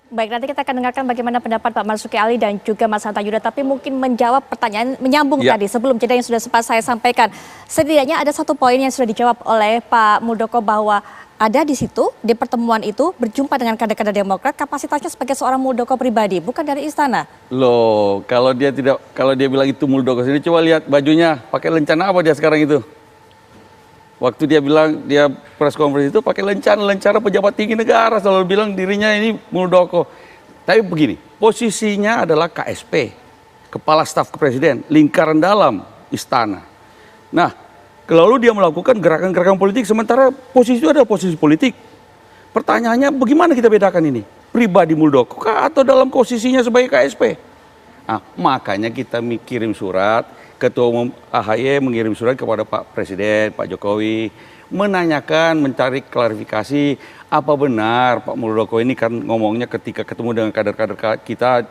Baik, nanti kita akan dengarkan bagaimana pendapat Pak Marzuki Ali dan juga Mas Hanta Yuda, tapi mungkin menjawab pertanyaan menyambung tadi sebelum jeda yang sudah sempat saya sampaikan. Setidaknya ada satu poin yang sudah dijawab oleh Pak Muldoko bahwa ada di situ, di pertemuan itu berjumpa dengan kader-kader Demokrat, kapasitasnya sebagai seorang Muldoko pribadi, bukan dari istana. Loh, kalau dia bilang itu Muldoko sini, coba lihat bajunya, pakai lencana apa dia sekarang itu? Waktu dia bilang dia press conference itu pakai lencana pejabat tinggi negara, selalu bilang dirinya ini Muldoko. Tapi begini, posisinya adalah KSP, Kepala Staf Presiden, lingkaran dalam istana. Nah, lalu dia melakukan gerakan-gerakan politik sementara posisi itu adalah posisi politik. Pertanyaannya bagaimana kita bedakan ini? Pribadi Muldoko kah atau dalam posisinya sebagai KSP? Nah, makanya kita kirim surat, Ketua Umum AHY mengirim surat kepada Pak Presiden, Pak Jokowi, menanyakan, mencari klarifikasi, apa benar Pak Muldoko ini kan ngomongnya ketika ketemu dengan kader-kader kita,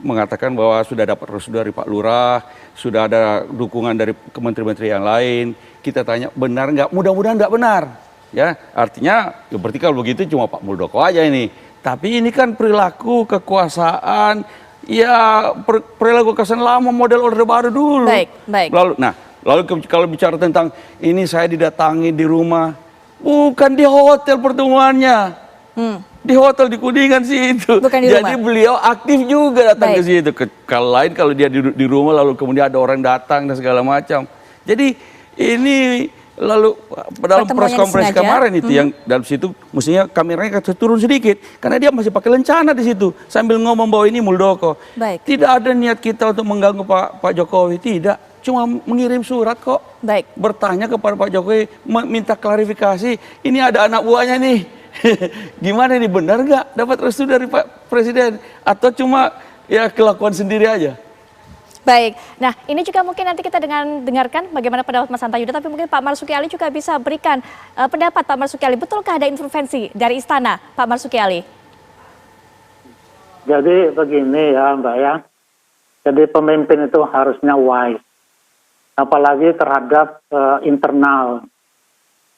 mengatakan bahwa sudah dapat restu dari Pak Lurah, sudah ada dukungan dari menteri-menteri yang lain. Kita tanya benar nggak? Mudah-mudahan nggak benar. Ya, artinya ya berarti kalau begitu cuma Pak Muldoko aja ini. Tapi ini kan perilaku kekuasaan. Ya, perilaku kesan lama, model Orde Baru dulu. Baik. Lalu kalau bicara tentang ini saya didatangi di rumah, bukan di hotel pertemuannya, di hotel di Kuningan sih itu. Jadi beliau aktif juga datang ke situ. Kalau dia di rumah lalu kemudian ada orang datang dan segala macam. Jadi ini lalu dalam press conference kemarin itu yang dalam situ mestinya kameranya turun sedikit karena dia masih pakai lencana di situ sambil ngomong bahwa ini Muldoko. Tidak ada niat kita untuk mengganggu Pak Jokowi, tidak, cuma mengirim surat kok. Bertanya kepada Pak Jokowi, minta klarifikasi, ini ada anak buahnya nih. Gimana ini, benar nggak dapat restu dari Pak Presiden atau cuma ya kelakuan sendiri aja? Baik, nah ini juga mungkin nanti kita dengarkan bagaimana pendapat Mas Hanta Yuda, tapi mungkin Pak Marzuki Ali juga bisa berikan pendapat Pak Marzuki Ali. Betulkah ada intervensi dari istana, Pak Marzuki Ali? Jadi begini ya Mbak ya, jadi pemimpin itu harusnya wise, apalagi terhadap internal.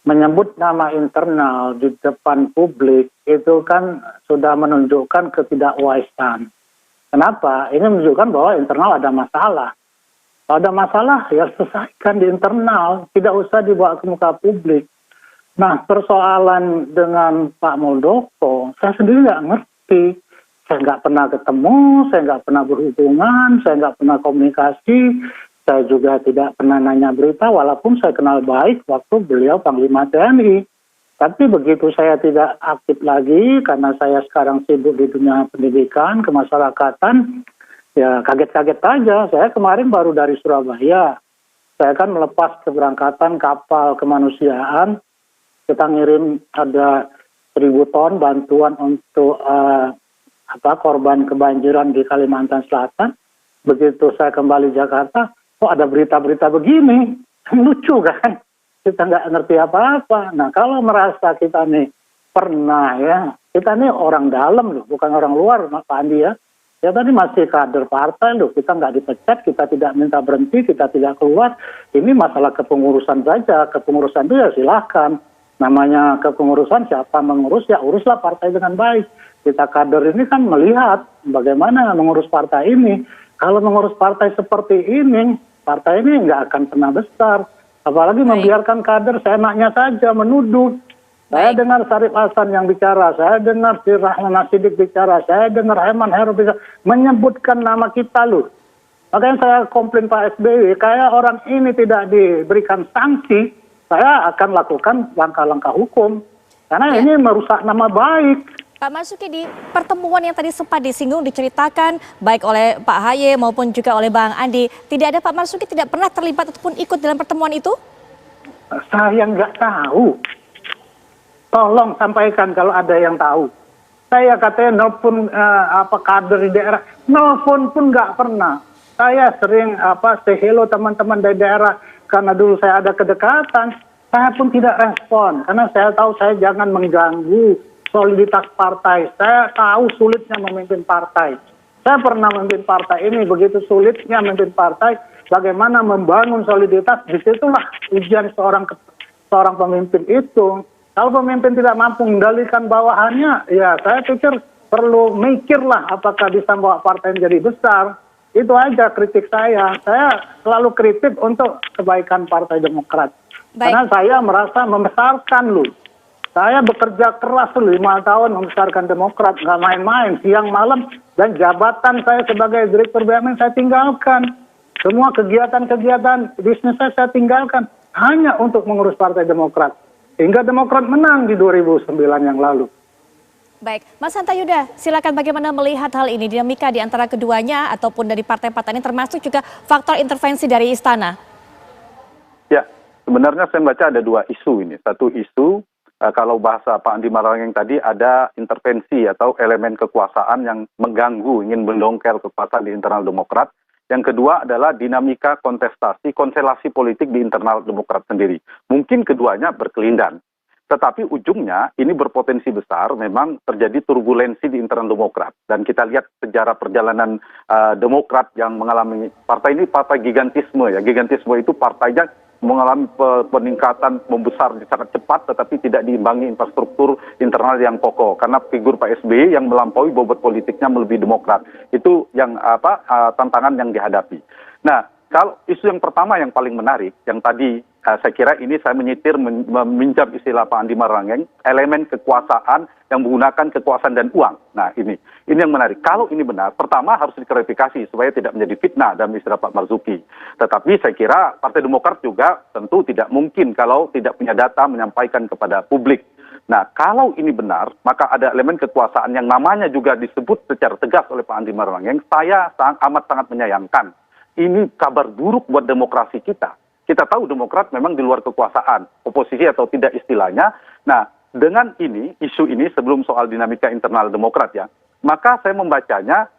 Menyebut nama internal di depan publik itu kan sudah menunjukkan ketidakwisean. Kenapa? Ini menunjukkan bahwa internal ada masalah. Kalau ada masalah, ya selesaikan di internal. Tidak usah dibawa ke muka publik. Nah, persoalan dengan Pak Muldoko, saya sendiri nggak ngerti. Saya nggak pernah ketemu, saya nggak pernah berhubungan, saya nggak pernah komunikasi. Saya juga tidak pernah nanya berita, walaupun saya kenal baik waktu beliau Panglima TNI. Tapi begitu saya tidak aktif lagi karena saya sekarang sibuk di dunia pendidikan, kemasyarakatan, ya kaget-kaget aja. Saya kemarin baru dari Surabaya. Saya kan melepas keberangkatan kapal kemanusiaan. Kita ngirim ada 1.000 ton bantuan untuk korban kebanjiran di Kalimantan Selatan. Begitu saya kembali Jakarta, kok ada berita-berita begini? Lucu kan? Kita nggak ngerti apa-apa. Nah, kalau merasa kita nih pernah ya, kita nih orang dalam loh, bukan orang luar, Pak Andi ya. Ya tadi masih kader partai loh, kita nggak dipecat, kita tidak minta berhenti, kita tidak keluar. Ini masalah kepengurusan saja, kepengurusan itu ya silahkan. Namanya kepengurusan, siapa mengurus, ya uruslah partai dengan baik. Kita kader ini kan melihat bagaimana mengurus partai ini. Kalau mengurus partai seperti ini, partai ini nggak akan pernah besar. Apalagi membiarkan kader seenaknya saja menuduh. Saya dengar Syarif Hasan yang bicara, saya dengar si Rahman Nasidik bicara, saya dengar Herman Heru bicara, menyebutkan nama kita loh. Makanya saya komplain Pak SBY, kayak orang ini tidak diberikan sanksi, saya akan lakukan langkah-langkah hukum. Karena ini merusak nama baik. Pak Marzuki, di pertemuan yang tadi sempat disinggung, diceritakan baik oleh Pak Ahy maupun juga oleh Bang Andi, tidak ada Pak Marzuki tidak pernah terlibat ataupun ikut dalam pertemuan itu? Saya nggak tahu. Tolong sampaikan kalau ada yang tahu. Saya katanya nelfon kader di daerah, nelfon pun nggak pernah. Saya sering say hello teman-teman dari daerah karena dulu saya ada kedekatan. Saya pun tidak respon karena saya tahu saya jangan mengganggu soliditas partai. Saya tahu sulitnya memimpin partai. Saya pernah memimpin partai ini, begitu sulitnya memimpin partai, bagaimana membangun soliditas, disitulah ujian seorang pemimpin itu. Kalau pemimpin tidak mampu mengendalikan bawahannya, ya saya pikir perlu mikirlah apakah bisa bawa partai menjadi besar. Itu aja kritik saya. Saya selalu kritik untuk kebaikan Partai Demokrat. Baik. Karena saya merasa membesarkan loh. Saya bekerja keras 5 tahun membesarkan Demokrat, nggak main-main, siang malam, dan jabatan saya sebagai Direktur BUMN saya tinggalkan. Semua kegiatan-kegiatan bisnis saya tinggalkan hanya untuk mengurus Partai Demokrat. Hingga Demokrat menang di 2009 yang lalu. Baik, Mas Hanta Yuda, silakan bagaimana melihat hal ini, dinamika di antara keduanya ataupun dari partai-partai ini, termasuk juga faktor intervensi dari istana. Ya, sebenarnya saya membaca ada 2 isu ini. Satu isu, kalau bahasa Pak Andi Malarangeng tadi, ada intervensi atau elemen kekuasaan yang mengganggu, ingin mendongkel kekuasaan di internal Demokrat. Yang kedua adalah dinamika kontestasi, konstelasi politik di internal Demokrat sendiri. Mungkin keduanya berkelindan. Tetapi ujungnya ini berpotensi besar memang terjadi turbulensi di internal Demokrat. Dan kita lihat sejarah perjalanan Demokrat yang mengalami, partai ini partai gigantisme ya. Gigantisme itu partainya mengalami peningkatan membesar sangat cepat tetapi tidak diimbangi infrastruktur internal yang kokoh. Karena figur Pak SBY yang melampaui bobot politiknya melebihi Demokrat. Itu yang tantangan yang dihadapi. Nah, kalau isu yang pertama yang paling menarik, yang tadi saya kira ini saya menyitir, meminjam istilah Pak Andi Malarangeng, elemen kekuasaan yang menggunakan kekuasaan dan uang. Nah ini yang menarik. Kalau ini benar, pertama harus diklarifikasi supaya tidak menjadi fitnah dalam istilah Pak Marzuki. Tetapi saya kira Partai Demokrat juga tentu tidak mungkin kalau tidak punya data menyampaikan kepada publik. Nah, kalau ini benar, maka ada elemen kekuasaan yang namanya juga disebut secara tegas oleh Pak Andi Malarangeng. Saya amat sangat menyayangkan. Ini kabar buruk buat demokrasi kita. Kita tahu Demokrat memang di luar kekuasaan, oposisi atau tidak istilahnya. Nah, dengan ini, isu ini sebelum soal dinamika internal Demokrat ya, maka saya membacanya,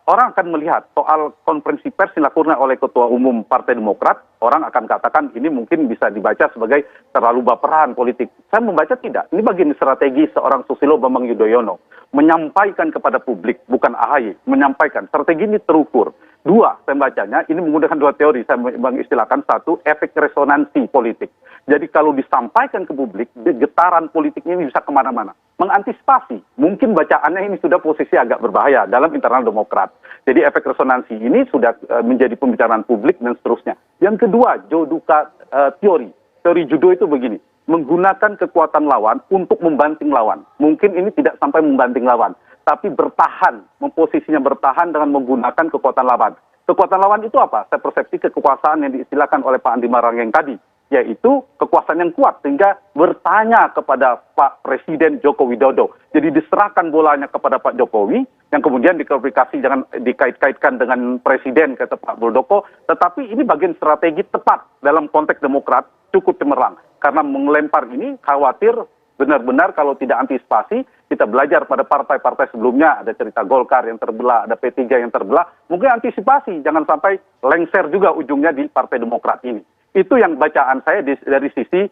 orang akan melihat soal konferensi pers yang dilakukan oleh Ketua Umum Partai Demokrat, orang akan katakan ini mungkin bisa dibaca sebagai terlalu baperan politik. Saya membaca tidak, ini bagian strategi seorang Susilo Bambang Yudhoyono, menyampaikan kepada publik, bukan AHY, menyampaikan, strategi ini terukur. 2, saya membacanya, ini menggunakan 2 teori, saya mengistilahkan. 1, efek resonansi politik. Jadi kalau disampaikan ke publik, getaran politiknya ini bisa kemana-mana. Mengantisipasi, mungkin bacaannya ini sudah posisi agak berbahaya dalam internal Demokrat. Jadi efek resonansi ini sudah menjadi pembicaraan publik dan seterusnya. Yang kedua, Joduka teori. Teori judo itu begini, menggunakan kekuatan lawan untuk membanting lawan. Mungkin ini tidak sampai membanting lawan, tapi bertahan, memposisinya bertahan dengan menggunakan kekuatan lawan. Kekuatan lawan itu apa? Saya persepsi kekuasaan yang diistilahkan oleh Pak Andi Malarangeng tadi, yaitu kekuasaan yang kuat, sehingga bertanya kepada Pak Presiden Joko Widodo. Jadi diserahkan bolanya kepada Pak Jokowi, yang kemudian diklarifikasi, jangan dikait-kaitkan dengan Presiden, kata Pak Muldoko, tetapi ini bagian strategi tepat dalam konteks Demokrat, cukup cemerlang. Karena melempar ini khawatir benar-benar kalau tidak antisipasi, kita belajar pada partai-partai sebelumnya, ada cerita Golkar yang terbelah, ada P3 yang terbelah, mungkin antisipasi, jangan sampai lengser juga ujungnya di Partai Demokrat ini. Itu yang bacaan saya dari sisi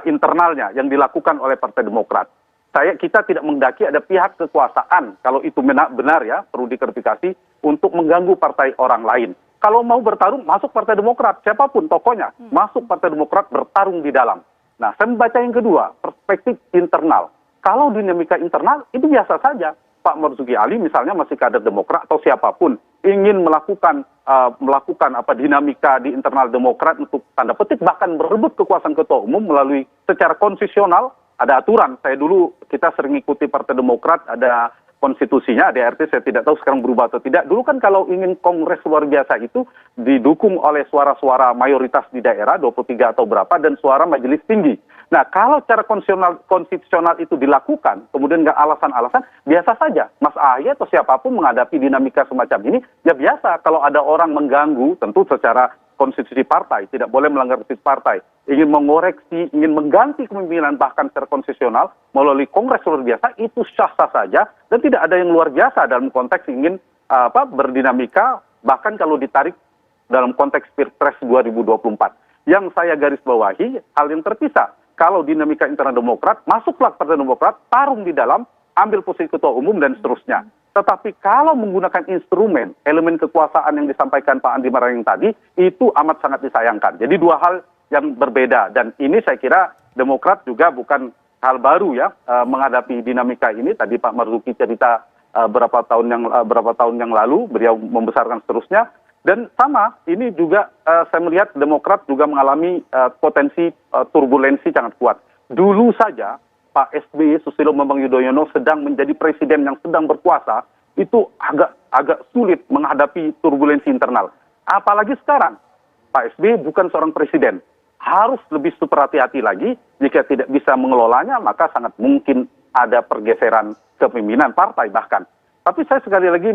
internalnya yang dilakukan oleh Partai Demokrat. Kita tidak menghendaki ada pihak kekuasaan, kalau itu benar ya, perlu diklarifikasi, untuk mengganggu partai orang lain. Kalau mau bertarung, masuk Partai Demokrat, siapapun tokohnya, masuk Partai Demokrat bertarung di dalam. Nah, saya membaca yang kedua, perspektif internal. Kalau dinamika internal, itu biasa saja. Pak Marzuki Ali misalnya masih kader Demokrat atau siapapun ingin melakukan dinamika di internal Demokrat untuk tanda petik bahkan berebut kekuasaan ketua umum melalui secara konstitusional, ada aturan. Kita sering ikuti Partai Demokrat, ada konstitusinya, ADRT, saya tidak tahu sekarang berubah atau tidak. Dulu kan kalau ingin kongres luar biasa itu didukung oleh suara-suara mayoritas di daerah, 23 atau berapa, dan suara majelis tinggi. Nah, kalau cara konstitusional itu dilakukan, kemudian nggak alasan-alasan, biasa saja. Mas AHY atau siapapun menghadapi dinamika semacam ini, ya biasa. Kalau ada orang mengganggu, tentu secara konstitusi partai, tidak boleh melanggar konstitusi partai, ingin mengoreksi, ingin mengganti kepemimpinan bahkan secara konstitusional melalui kongres luar biasa, itu sah-sah saja dan tidak ada yang luar biasa dalam konteks ingin berdinamika, bahkan kalau ditarik dalam konteks Pilpres 2024. Yang saya garis bawahi, hal yang terpisah. Kalau dinamika internal Demokrat, masuklah Partai Demokrat, tarung di dalam, ambil posisi ketua umum dan seterusnya. Tetapi kalau menggunakan instrumen, elemen kekuasaan yang disampaikan Pak Andi Malarangeng tadi, itu amat sangat disayangkan. Jadi 2 hal yang berbeda. Dan ini saya kira Demokrat juga bukan hal baru ya menghadapi dinamika ini. Tadi Pak Marzuki cerita berapa tahun yang lalu beliau membesarkan seterusnya. Dan sama, ini juga saya melihat Demokrat juga mengalami potensi turbulensi sangat kuat. Dulu saja Pak SBY Susilo Bambang Yudhoyono sedang menjadi presiden yang sedang berkuasa, itu agak sulit menghadapi turbulensi internal. Apalagi sekarang, Pak SBY bukan seorang presiden. Harus lebih super hati-hati lagi, jika tidak bisa mengelolanya, maka sangat mungkin ada pergeseran kepemimpinan partai bahkan. Tapi saya sekali lagi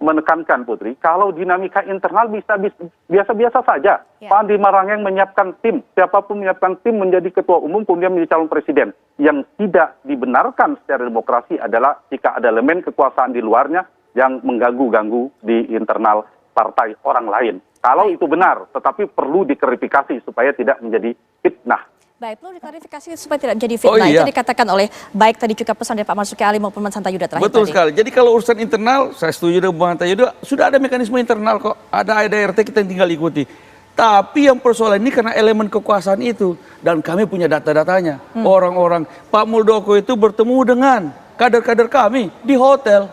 menekankan, Putri, kalau dinamika internal bisa biasa-biasa saja. Ya. Pak Andi Marangeng menyiapkan tim, siapapun menyiapkan tim menjadi ketua umum, kemudian menjadi calon presiden. Yang tidak dibenarkan secara demokrasi adalah jika ada elemen kekuasaan di luarnya yang mengganggu-ganggu di internal partai orang lain. Kalau itu benar, tetapi perlu diklarifikasi supaya tidak menjadi fitnah. Baik, perlu diklarifikasi supaya tidak menjadi fitnah. iya. Itu dikatakan oleh baik tadi juga pesan dari Pak Marzuki Ali maupun Mas Hanta Yuda terakhir Betul tadi. sekali. Jadi kalau urusan internal, saya setuju dengan Bang Hanta Yuda, sudah ada mekanisme internal kok. Ada ADRT, kita tinggal ikuti. Tapi yang persoalan ini karena elemen kekuasaan itu. Dan kami punya data-datanya. Orang-orang, Pak Muldoko itu bertemu dengan kader-kader kami di hotel.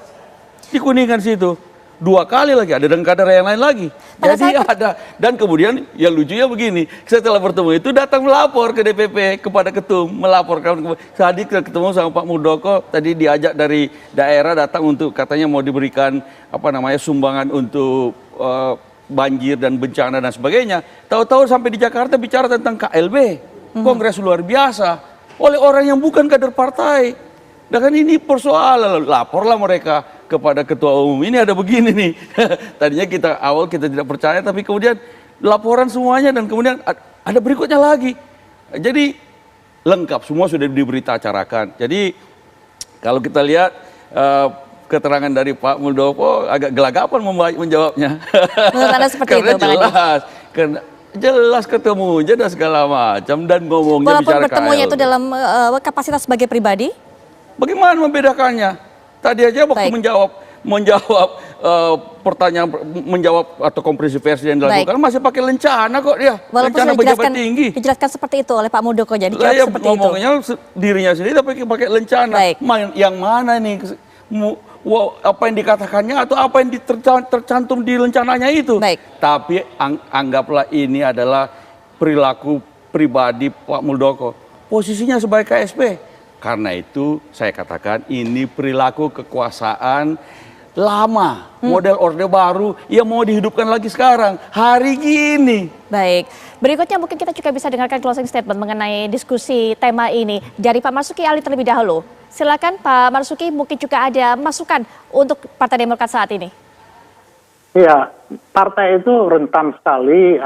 Di Kuningan situ. 2 kali lagi, ada dengan kader yang lain lagi. Jadi ada. Dan kemudian yang lucunya begini, setelah bertemu itu datang melapor ke DPP, kepada ketum, melaporkan. Tadi ketemu sama Pak Muldoko, tadi diajak dari daerah datang untuk katanya mau diberikan sumbangan untuk banjir dan bencana dan sebagainya. Tahu-tahu sampai di Jakarta bicara tentang KLB, Kongres luar biasa, oleh orang yang bukan kader partai. Dan kan ini persoalan, laporlah mereka kepada ketua umum, ini ada begini nih. Tadinya kita tidak percaya, tapi kemudian laporan semuanya dan kemudian ada berikutnya lagi. Jadi lengkap, semua sudah diberitaacarakan. Jadi kalau kita lihat keterangan dari Pak Muldoko agak gelagapan menjawabnya. Menurut Anda seperti Karena itu, Bang Adi? jelas ketemu aja dan segala macam dan ngomongnya Walaupun bicara bertemunya KLB. itu dalam kapasitas sebagai pribadi? Bagaimana membedakannya? Tadi aja waktu menjawab pertanyaan, menjawab atau konferensi pers yang dilakukan masih pakai lencana kok dia. Walaupun lencana sudah pejabat tinggi. dijelaskan seperti itu oleh Pak Muldoko, jadi Lah ya seperti ngomongnya dirinya sendiri tapi pakai lencana. Baik. Yang mana nih? Apa yang dikatakannya atau apa yang tercantum di lencananya itu? Baik. Tapi anggaplah ini adalah perilaku pribadi Pak Muldoko. Posisinya sebagai KSP. Karena itu saya katakan ini perilaku kekuasaan lama, model Orde Baru yang mau dihidupkan lagi sekarang, hari gini. Baik, berikutnya mungkin kita juga bisa dengarkan closing statement mengenai diskusi tema ini dari Pak Marzuki Ali terlebih dahulu. Silakan Pak Marzuki, mungkin juga ada masukan untuk Partai Demokrat saat ini. Ya, partai itu rentan sekali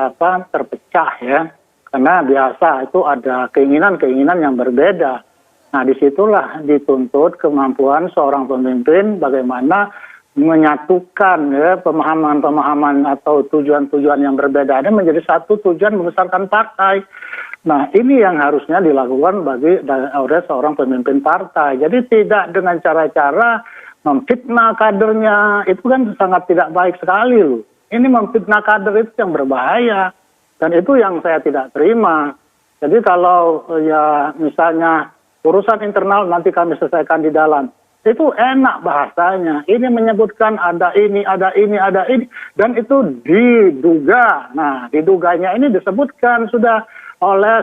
terpecah ya, karena biasa itu ada keinginan-keinginan yang berbeda. Nah, disitulah dituntut kemampuan seorang pemimpin bagaimana menyatukan ya, pemahaman-pemahaman atau tujuan-tujuan yang berbeda ini menjadi satu tujuan membesarkan partai. Nah, ini yang harusnya dilakukan oleh seorang pemimpin partai. Jadi tidak dengan cara-cara memfitnah kadernya, itu kan sangat tidak baik sekali loh. Ini memfitnah kader itu yang berbahaya. Dan itu yang saya tidak terima. Jadi kalau ya misalnya urusan internal nanti kami selesaikan di dalam. Itu enak bahasanya. Ini menyebutkan ada ini, ada ini, ada ini. Dan itu diduga. Nah, diduganya ini disebutkan sudah oleh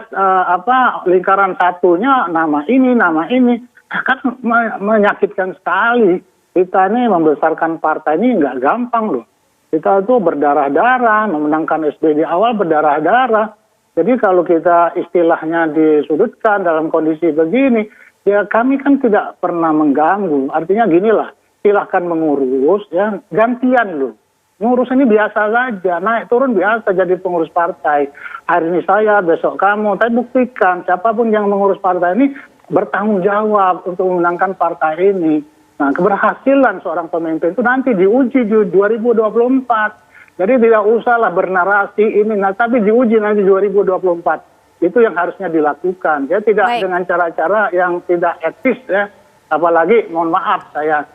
lingkaran satunya nama ini, nama ini. Kan menyakitkan sekali. Kita ini membesarkan partai ini nggak gampang loh. Kita itu berdarah-darah, memenangkan SBY di awal berdarah-darah. Jadi kalau kita istilahnya disudutkan dalam kondisi begini, ya kami kan tidak pernah mengganggu. Artinya ginilah, silahkan mengurus, ya gantian loh. Ngurus ini biasa saja, naik turun biasa jadi pengurus partai. Hari ini saya, besok kamu, tapi buktikan siapapun yang mengurus partai ini bertanggung jawab untuk memenangkan partai ini. Nah, keberhasilan seorang pemimpin itu nanti diuji di 2024. Jadi tidak usahlah bernarasi ini, tapi diuji nanti 2024. Itu yang harusnya dilakukan. Ya tidak dengan cara-cara yang tidak etis ya. Apalagi mohon maaf saya,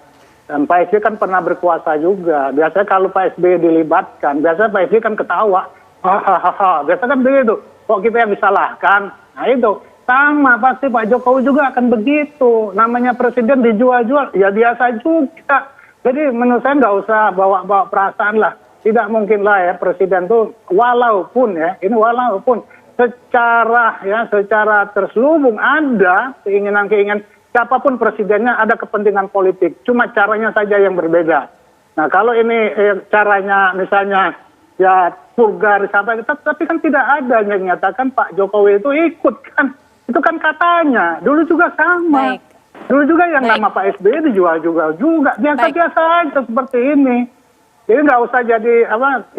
dan Pak SBY kan pernah berkuasa juga. Biasanya kalau Pak SBY dilibatkan, biasanya Pak SBY kan ketawa. Hahaha, biasanya kan begitu. Kok kita yang disalahkan? Nah itu, Sama, pasti Pak Jokowi juga akan begitu. Namanya presiden dijual-jual, ya biasa juga. Jadi menurut saya nggak usah bawa-bawa perasaan lah. Tidak mungkin lah ya presiden tuh walaupun secara terselubung ada keinginan-keinginan siapapun presidennya ada kepentingan politik. Cuma caranya saja yang berbeda. Nah kalau ini caranya misalnya ya vulgar sampai tapi kan tidak ada yang menyatakan Pak Jokowi itu ikut kan. Itu kan katanya. Dulu juga sama. Baik. Dulu juga yang Baik. nama Pak SBY dijual-jual juga. Biasa-biasa aja seperti ini. Jadi nggak usah jadi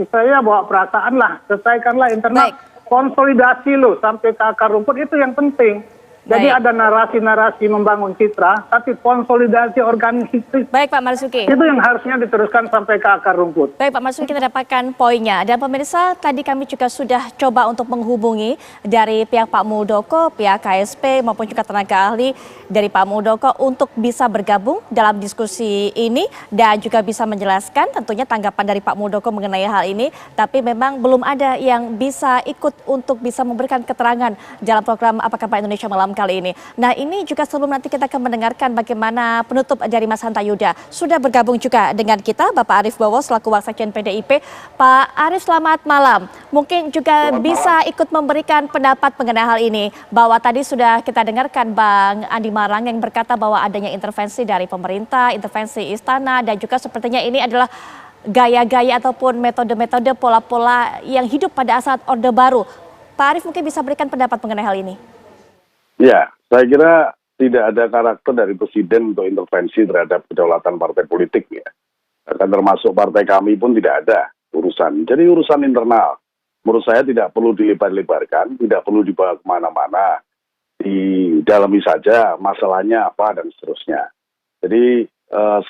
istilahnya bawa perasaan lah. Selesaikanlah internal. Baik. Konsolidasi loh sampai ke akar rumput itu yang penting. Jadi Baik. ada narasi-narasi membangun citra, tapi konsolidasi organisasi Baik Pak Marzuki. itu yang harusnya diteruskan sampai ke akar rumput. Baik Pak Marzuki, kita dapatkan poinnya. Dan pemirsa, tadi kami juga sudah coba untuk menghubungi dari pihak Pak Muldoko, pihak KSP maupun juga tenaga ahli dari Pak Muldoko untuk bisa bergabung dalam diskusi ini dan juga bisa menjelaskan tentunya tanggapan dari Pak Muldoko mengenai hal ini. Tapi memang belum ada yang bisa ikut untuk bisa memberikan keterangan dalam program Apa Kabar Indonesia Malam kali ini. Nah ini juga sebelum nanti kita akan mendengarkan bagaimana penutup dari Mas Hanta Yuda. Sudah bergabung juga dengan kita Bapak Arief Bowo selaku Wasekjen PDIP. Pak Arief, selamat malam. Mungkin juga bisa ikut memberikan pendapat mengenai hal ini. Bahwa tadi sudah kita dengarkan Bang Andi Marang yang berkata bahwa adanya intervensi dari pemerintah, intervensi istana, dan juga sepertinya ini adalah gaya-gaya ataupun metode-metode pola-pola yang hidup pada saat Orde Baru. Pak Arief mungkin bisa berikan pendapat mengenai hal ini. Ya, saya kira tidak ada karakter dari presiden untuk intervensi terhadap kedaulatan partai politik ya. Bahkan termasuk partai kami pun tidak ada urusan. Jadi urusan internal, menurut saya tidak perlu dilebar-lebarkan, tidak perlu dibawa kemana-mana. Didalami saja masalahnya apa dan seterusnya. Jadi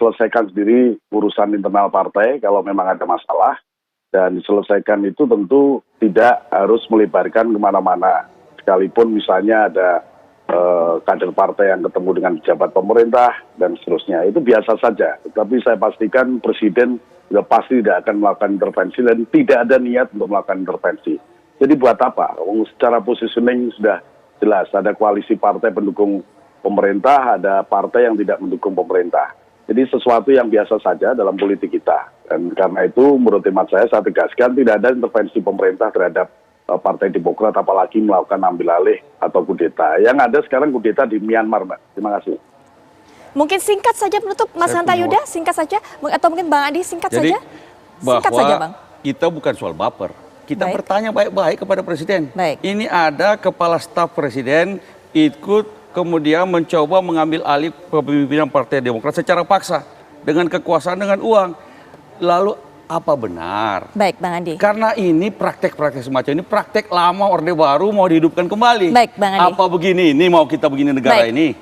selesaikan sendiri urusan internal partai kalau memang ada masalah. Dan selesaikan itu tentu tidak harus melebarkan kemana-mana. Sekalipun misalnya ada kader partai yang ketemu dengan pejabat pemerintah dan seterusnya, itu biasa saja. Tetapi saya pastikan presiden juga pasti tidak akan melakukan intervensi dan tidak ada niat untuk melakukan intervensi. Jadi buat apa? Secara positioning sudah jelas, ada koalisi partai pendukung pemerintah, ada partai yang tidak mendukung pemerintah. Jadi sesuatu yang biasa saja dalam politik kita. Dan karena itu menurut hemat saya tegaskan tidak ada intervensi pemerintah terhadap Partai Demokrat, apalagi melakukan ambil alih atau kudeta. Yang ada sekarang kudeta di Myanmar, Mbak. Terima kasih. Mungkin singkat saja penutup Mas Hanta Yuda, singkat saja. Atau mungkin Bang Adi singkat Jadi, saja. Singkat bahwa saja Bang. kita bukan soal baper. Kita Baik. bertanya baik-baik kepada presiden. Baik. Ini ada kepala staf presiden ikut kemudian mencoba mengambil alih kepemimpinan Partai Demokrat secara paksa. Dengan kekuasaan, dengan uang. Lalu apa benar? Baik Bang Andi. Karena ini praktek-praktek semacam ini, praktek lama Orde Baru mau dihidupkan kembali. Baik, Bang Andi. Apa begini? Ini mau kita begini negara Baik. ini?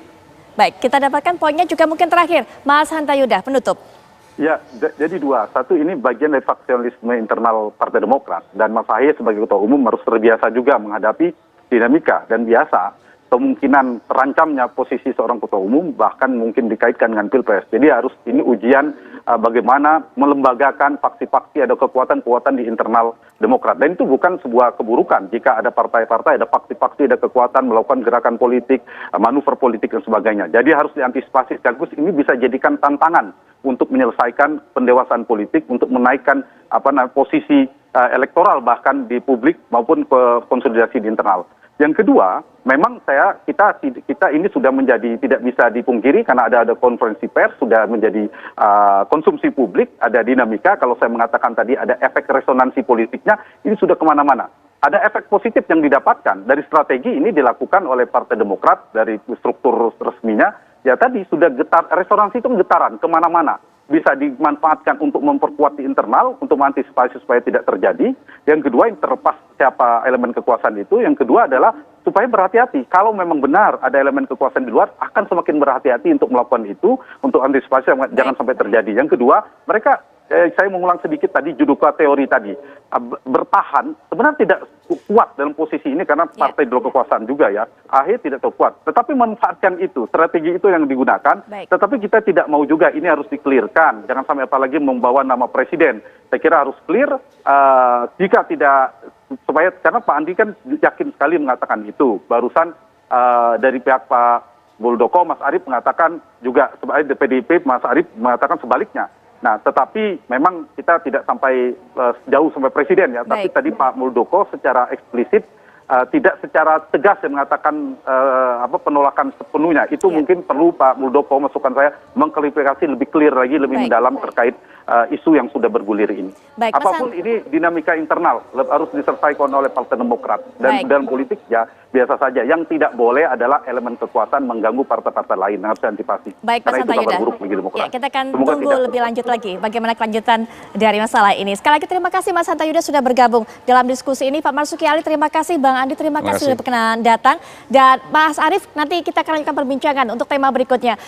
Baik, kita dapatkan poinnya juga mungkin terakhir. Mas Hanta Yuda, penutup. Ya, jadi dua. Satu, ini bagian dari faksionalisme internal Partai Demokrat. Dan Mas Ahy sebagai ketua umum harus terbiasa juga menghadapi dinamika. Dan biasa, kemungkinan terancamnya posisi seorang ketua umum bahkan mungkin dikaitkan dengan Pilpres. Jadi harus ini ujian bagaimana melembagakan faksi-faksi, ada kekuatan-kekuatan di internal Demokrat. Dan itu bukan sebuah keburukan jika ada partai-partai, ada faksi-faksi, ada kekuatan melakukan gerakan politik, manuver politik dan sebagainya. Jadi harus diantisipasi sekaligus ini bisa jadikan tantangan untuk menyelesaikan pendewasaan politik, untuk menaikkan posisi elektoral bahkan di publik maupun konsolidasi di internal. Yang kedua, memang kita ini sudah menjadi tidak bisa dipungkiri karena ada konferensi pers, sudah menjadi konsumsi publik, ada dinamika. Kalau saya mengatakan tadi ada efek resonansi politiknya, ini sudah kemana-mana. Ada efek positif yang didapatkan dari strategi ini dilakukan oleh Partai Demokrat dari struktur resminya. Ya tadi sudah resonansi itu getaran kemana-mana. Bisa dimanfaatkan untuk memperkuat di internal, untuk mengantisipasi supaya tidak terjadi. Yang kedua, yang terlepas siapa elemen kekuasaan itu. Yang kedua adalah supaya berhati-hati. Kalau memang benar ada elemen kekuasaan di luar, akan semakin berhati-hati untuk melakukan itu, untuk antisipasi jangan sampai terjadi. Yang kedua, mereka, saya mengulang sedikit tadi, judoka teori tadi, bertahan sebenarnya tidak kuat dalam posisi ini karena partai dua kekuasaan juga ya. Ahy tidak terkuat, tetapi manfaatkan itu, strategi itu yang digunakan. Tetapi kita tidak mau juga ini harus dikelirkan, jangan sampai apalagi membawa nama presiden. Saya kira harus clear, jika tidak supaya karena Pak Andi kan yakin sekali mengatakan itu. Barusan dari pihak Pak Muldoko, Mas Arief mengatakan juga sebagai PDIP, Mas Arief mengatakan sebaliknya. Nah, tetapi memang kita tidak sampai jauh sampai presiden ya. Tapi Baik. tadi Pak Muldoko secara eksplisit tidak secara tegas ya mengatakan penolakan sepenuhnya. Itu Iya. mungkin perlu Pak Muldoko, masukan saya, mengklarifikasi lebih clear lagi, lebih Baik. mendalam terkait isu yang sudah bergulir ini. Baik, Mas Apapun ini dinamika internal harus diselesaikan oleh Partai Demokrat. Dan Baik. dalam politik ya biasa saja. Yang tidak boleh adalah elemen kekuasaan mengganggu partai-partai lain yang harus diantisipasi. Baik, Mas Karena itu Hanta kabar Yuda. buruk bagi Demokrat. Ya, kita akan Semoga tunggu tidak. lebih lanjut lagi bagaimana kelanjutan dari masalah ini. Sekali lagi terima kasih Mas Hanta Yuda sudah bergabung dalam diskusi ini. Pak Marzuki Ali terima kasih, Bang Andi terima Terima kasih sudah kasih. berkenan datang. Dan Mas Arief, nanti kita akan lanjutkan perbincangan untuk tema berikutnya.